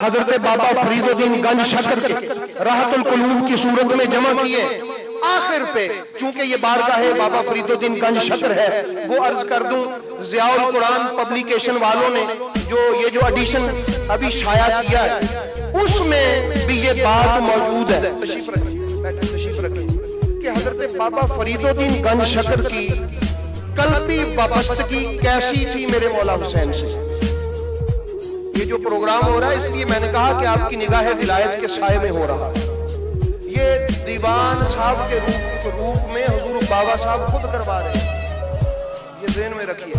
हजरत बाबा फरीदुद्दीन गंज शकर के राहतुल कुलूब की सूरत में जमा किए। आखिर पे चूंकि ये बारगाह बाबा फरीदुद्दीन गंज शकर है, वो अर्ज कर दूं ज़ियाउल कुरान पब्लिकेशन वालों ने जो एडिशन अभी शाया किया है उसमें भी ये बात मौजूद है। तशरीफ रखिए कि हजरत बाबा फरीदुद्दीन गंज शकर की कल्बी वाबस्तगी कैसी थी मेरे मौला हुसैन से। ये जो प्रोग्राम हो रहा है इसलिए मैंने कहा कि आपकी निगाह विलायत के साए में हो रहा है। ये दीवान साहब के रूप में हुजूर बाबा साहब खुद करवा रहे हैं, ये ज़हन में रखिए।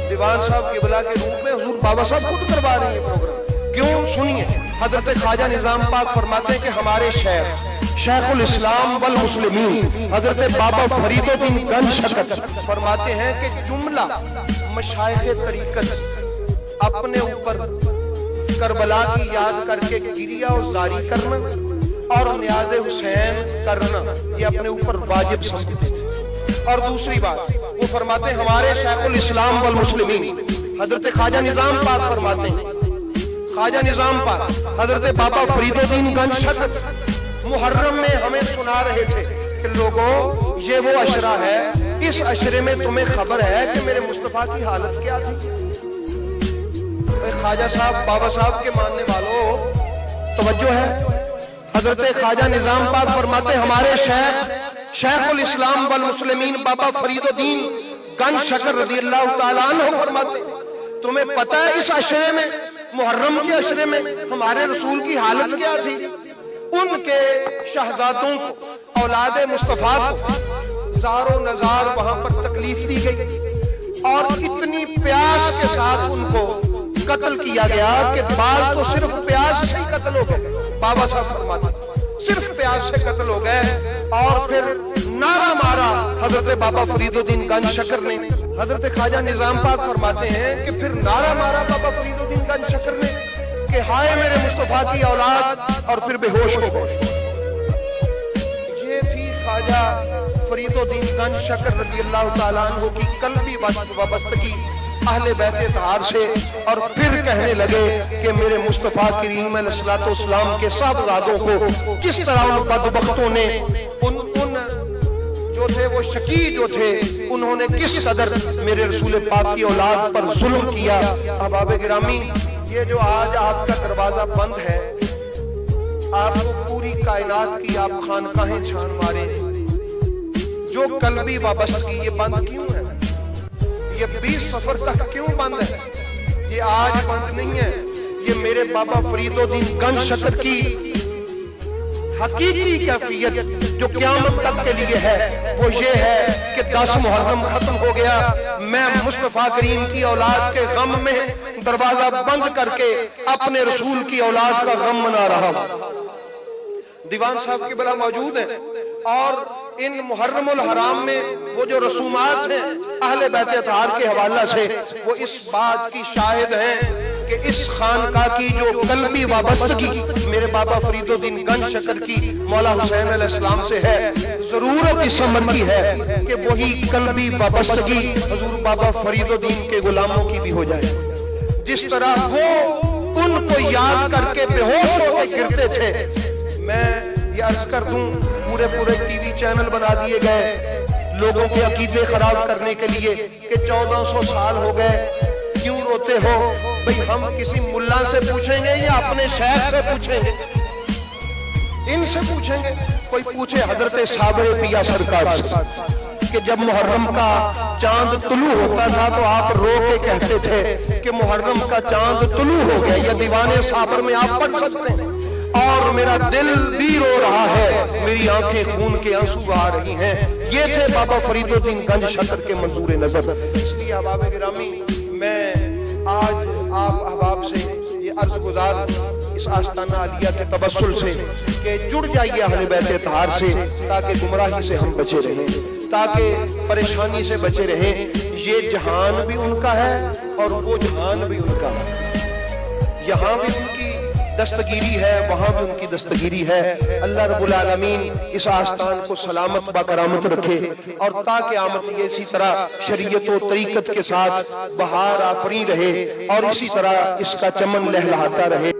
दीवान साहब क़िबला के रूप में हुजूर बाबा साहब खुद करवा रहे हैं प्रोग्राम। क्यों? सुनिए, हजरत ख्वाजा निजाम पाक फरमाते हैं कि हमारे शेखुल इस्लाम वल मुस्लिमीन हजरत बाबा फरीदुद्दीन गंज शकर फरमाते हैं कि जुमला मशाइख़े तरीक़त अपने ऊपर करबला की याद करके गिरिया और जारी करना और नियाज़े हुसैन करना ये अपने ऊपर वाजिब समझते थे। और दूसरी बात वो फरमाते हमारे शेखुल इस्लाम वल मुस्लिमीन हजरत ख्वाजा निजाम पाक फरमाते हैं, ख्वाजा निजाम पाक हजरत बाबा फरीदुद्दीन गंज शकर मुहर्रम में हमें सुना रहे थे कि लोगों ये वो अशरा है, इस अशरे में तुम्हें खबर है कि मेरे मुस्तफा की हालत क्या थी। ख्वाजा साहब बाबा साहब के मानने वालों तवज्जो है। हजरत ख्वाजा निजाम पाक फरमाते हमारे शेखुल इस्लाम वल मुस्लिमीन बाबा फरीदुद्दीन गंज शकर रज़ियल्लाहु ताला अन्हु फरमाते तुम्हें पता है इस अशरे में, मुहर्रम के अशरे में हमारे रसूल की हालत क्या थी। उनके शहजादों को औलादे मुस्तफा को ज़ारो नज़ार वहां पर तकलीफ दी गई और इतनी प्यास के साथ उनको कत्ल किया गया कि बाल तो सिर्फ प्यास से ही कत्ल हो गए। बाबा साहब फरमाते सिर्फ प्यास से कत्ल हो गए। और फिर नारा मारा हजरत बाबा फरीदुद्दीन गंज शकर ने। हजरत ख्वाजा निजाम पाक फरमाते हैं कि फिर नारा मारा बाबा फरीदुद्दीन गंज शकर ने कि हाय मेरे मुस्तफा की औलाद, और फिर बेहोश हो गए। ये थी ख्वाजा फरीदुद्दीन गंज शकर रज़ियल्लाहु ताला अन्हु की कल्बी वाबस्तगी अहले बैत तहार से। और फिर कहने लगे कि मेरे मुस्तफा करीम अलैहिस्सलाम के साहबजादों को किस तरह उन बदबख्तों ने उन जो थे वो शकी जो थे उन्होंने किस कदर मेरे रसूल पाक की औलाद पर जुल्म किया। अहबाब गिरामी, ये जो आज आपका दरवाजा बंद है, आपको पूरी कायनात की आप खानकाहें छान मारे, जो कल्बी वाबस्तगी ये बंद क्यों है? ये 20 सफर तक क्यों बंद है? ये आज बंद नहीं है। ये मेरे बाबा फरीदुद्दीन गंज शकर की हकीकी कैफियत जो क़यामत तक के लिए है वो ये है कि 10 मुहर्रम खत्म हो गया, मैं मुस्तफा करीम की औलाद के गम में दरवाजा बंद करके अपने रसूल की औलाद का गम मना रहा हूं। दीवान साहब के बला मौजूद है और इन मुहर्रमुल हराम में वो जो रसूमात हैं अहले बैत अतहार के हवाला से वो इस बात की शाहिद हैं कि इस खानका की जो कल्बी वाबस्तगी मेरे बाबा फरीदुद्दीन गंज शकर की मौला हुसैन अलैहिस्सलाम से है, जरूरत इस अमर की है कि वही कल्बी वाबस्तगी हुजूर बाबा फरीदुद्दीन के गुलामों की भी हो जाए। जिस तरह वो उनको याद करके बेहोश होकर गिरते थे, मैं ये अर्ज कर दूं पूरे टीवी चैनल बना दिए गए लोगों के अकीदे खराब करने के लिए कि 1400 साल हो गए, क्यों रोते हो? भाई हम किसी मुल्ला से पूछेंगे या अपने शेख से पूछेंगे? इनसे पूछेंगे। कोई पूछे हजरत साबरे पिया सरकार से कि जब मुहर्रम का चांद तुलू होता था तो आप रो के कहते थे कि मुहर्रम का चांद तुलू हो गया। या दीवाने साबर में आप पढ़ सकते हैं। और मेरा दिल भी रो रहा है, मेरी आंखें खून के आंसू आ रही हैं। ये थे बाबा फरीदुद्दीन गंज शकर के मंजूर नजर। इसलिए अहबाब गिरामी, मैं आज आप अहबाब से ये अर्ज गुजार इस आस्ताना आलिया के तबस्सुल से कि जुड़ जाइए अहले बैत अतहार से, ताकि गुमराही से हम बचे रहें, ताकि परेशानी से बचे रहें। ये जहान भी उनका है और वो जहान भी उनका है। यहाँ भी उनकी दस्तगीरी है, वहां भी उनकी दस्तगीरी है। अल्लाह रब्बुल आलमीन इस आस्थान को सलामत बाकरामत रखे और ताकि आमत ये इसी तरह शरीयत और तरीकत के साथ बहार आफरी रहे और इसी तरह इसका चमन लहलहाता रहे।